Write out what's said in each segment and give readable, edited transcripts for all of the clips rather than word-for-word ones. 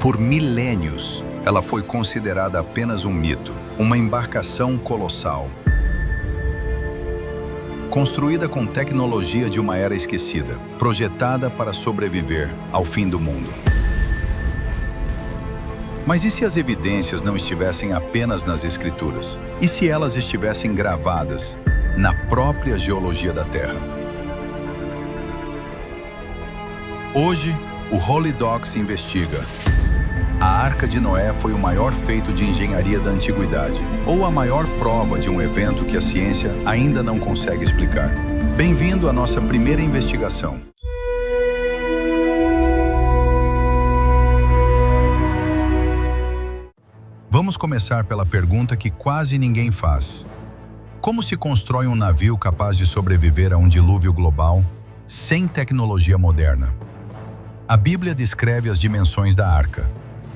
Por milênios, ela foi considerada apenas um mito, uma embarcação colossal. Construída com tecnologia de uma era esquecida, projetada para sobreviver ao fim do mundo. Mas e se as evidências não estivessem apenas nas escrituras? E se elas estivessem gravadas na própria geologia da Terra? Hoje, o Holy Docs investiga. A Arca de Noé foi o maior feito de engenharia da antiguidade, ou a maior prova de um evento que a ciência ainda não consegue explicar. Bem-vindo à nossa primeira investigação. Vamos começar pela pergunta que quase ninguém faz. Como se constrói um navio capaz de sobreviver a um dilúvio global sem tecnologia moderna? A Bíblia descreve as dimensões da arca: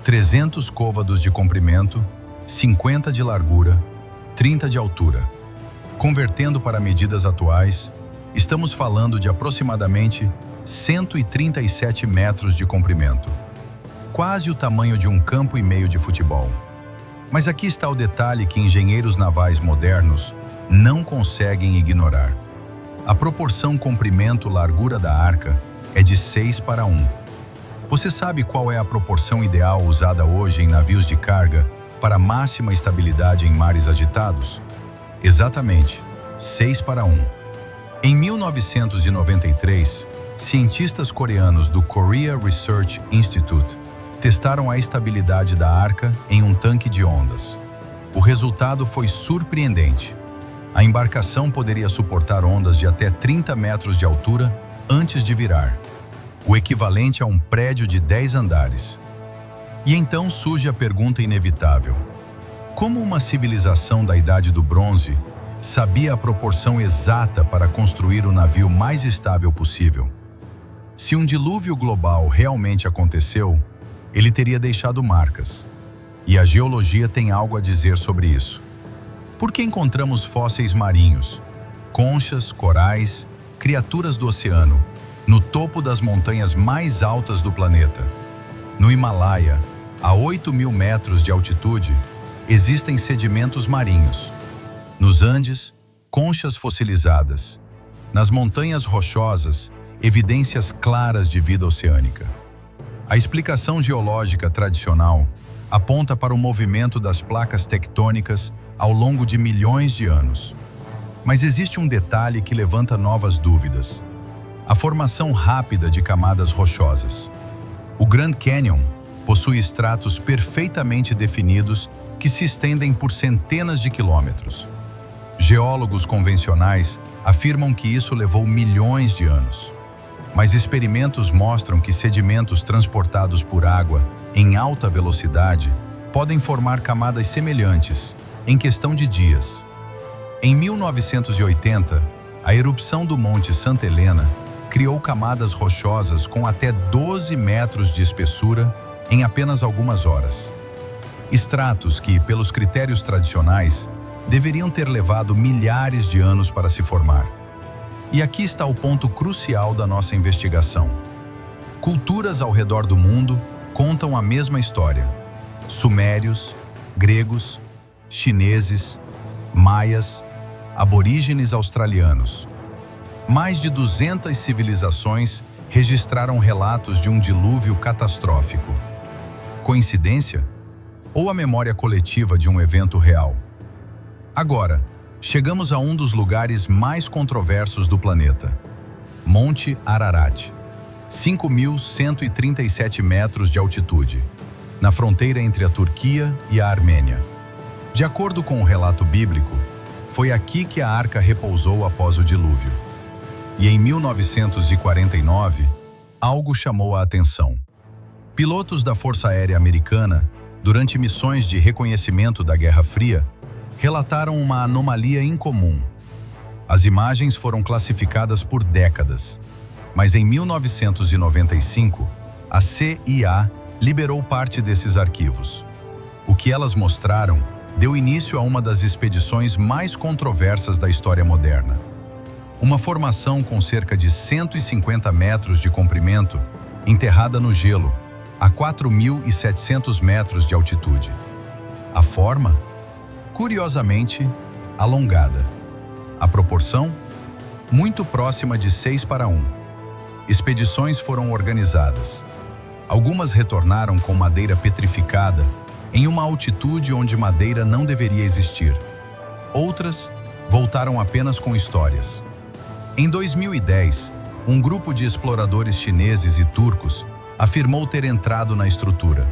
300 côvados de comprimento, 50 de largura, 30 de altura. Convertendo para medidas atuais, estamos falando de aproximadamente 137 metros de comprimento. Quase o tamanho de um campo e meio de futebol. Mas aqui está o detalhe que engenheiros navais modernos não conseguem ignorar. A proporção comprimento-largura da arca é de 6:1. Você sabe qual é a proporção ideal usada hoje em navios de carga para máxima estabilidade em mares agitados? Exatamente, 6:1. Em 1993, cientistas coreanos do Korea Research Institute testaram a estabilidade da arca em um tanque de ondas. O resultado foi surpreendente. A embarcação poderia suportar ondas de até 30 metros de altura antes de virar, o equivalente a um prédio de 10 andares. E então surge a pergunta inevitável: como uma civilização da Idade do Bronze sabia a proporção exata para construir o navio mais estável possível? Se um dilúvio global realmente aconteceu, ele teria deixado marcas. E a geologia tem algo a dizer sobre isso. Por que encontramos fósseis marinhos, conchas, corais, criaturas do oceano, no topo das montanhas mais altas do planeta? No Himalaia, a 8.000 metros de altitude, existem sedimentos marinhos. Nos Andes, conchas fossilizadas. Nas montanhas rochosas, evidências claras de vida oceânica. A explicação geológica tradicional aponta para o movimento das placas tectônicas ao longo de milhões de anos. Mas existe um detalhe que levanta novas dúvidas: a formação rápida de camadas rochosas. O Grand Canyon possui estratos perfeitamente definidos que se estendem por centenas de quilômetros. Geólogos convencionais afirmam que isso levou milhões de anos. Mas experimentos mostram que sedimentos transportados por água em alta velocidade podem formar camadas semelhantes em questão de dias. Em 1980, a erupção do Monte Santa Helena criou camadas rochosas com até 12 metros de espessura em apenas algumas horas. Estratos que, pelos critérios tradicionais, deveriam ter levado milhares de anos para se formar. E aqui está o ponto crucial da nossa investigação. Culturas ao redor do mundo contam a mesma história. Sumérios, gregos, chineses, maias, aborígenes australianos. Mais de 200 civilizações registraram relatos de um dilúvio catastrófico. Coincidência? Ou a memória coletiva de um evento real? Agora, chegamos a um dos lugares mais controversos do planeta: Monte Ararat, 5.137 metros de altitude, na fronteira entre a Turquia e a Armênia. De acordo com o relato bíblico, foi aqui que a arca repousou após o dilúvio. E em 1949, algo chamou a atenção. Pilotos da Força Aérea Americana, durante missões de reconhecimento da Guerra Fria, relataram uma anomalia incomum. As imagens foram classificadas por décadas, mas em 1995, a CIA liberou parte desses arquivos. O que elas mostraram deu início a uma das expedições mais controversas da história moderna. Uma formação com cerca de 150 metros de comprimento, enterrada no gelo, a 4.700 metros de altitude. A forma? Curiosamente, alongada. A proporção? Muito próxima de 6:1. Expedições foram organizadas. Algumas retornaram com madeira petrificada em uma altitude onde madeira não deveria existir. Outras voltaram apenas com histórias. Em 2010, um grupo de exploradores chineses e turcos afirmou ter entrado na estrutura.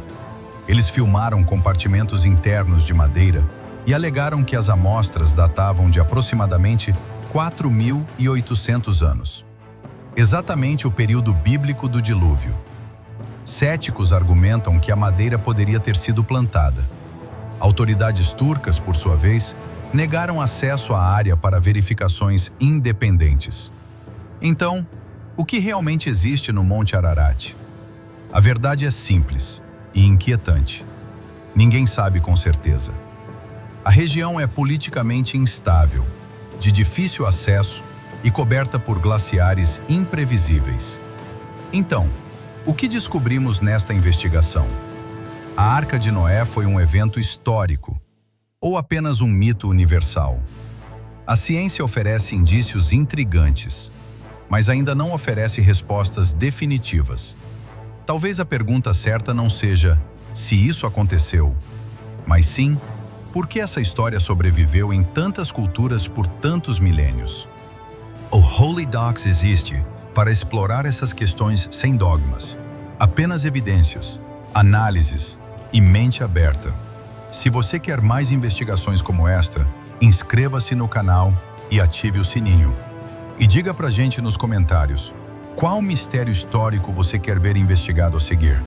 Eles filmaram compartimentos internos de madeira e alegaram que as amostras datavam de aproximadamente 4.800 anos. Exatamente o período bíblico do dilúvio. Céticos argumentam que a madeira poderia ter sido plantada. Autoridades turcas, por sua vez, negaram acesso à área para verificações independentes. Então, o que realmente existe no Monte Ararat? A verdade é simples e inquietante. Ninguém sabe com certeza. A região é politicamente instável, de difícil acesso e coberta por glaciares imprevisíveis. Então, o que descobrimos nesta investigação? A Arca de Noé foi um evento histórico ou apenas um mito universal? A ciência oferece indícios intrigantes, mas ainda não oferece respostas definitivas. Talvez a pergunta certa não seja se isso aconteceu, mas sim por que essa história sobreviveu em tantas culturas por tantos milênios. O Holy Docs existe para explorar essas questões sem dogmas, apenas evidências, análises e mente aberta. Se você quer mais investigações como esta, inscreva-se no canal e ative o sininho. E diga pra gente nos comentários, qual mistério histórico você quer ver investigado a seguir?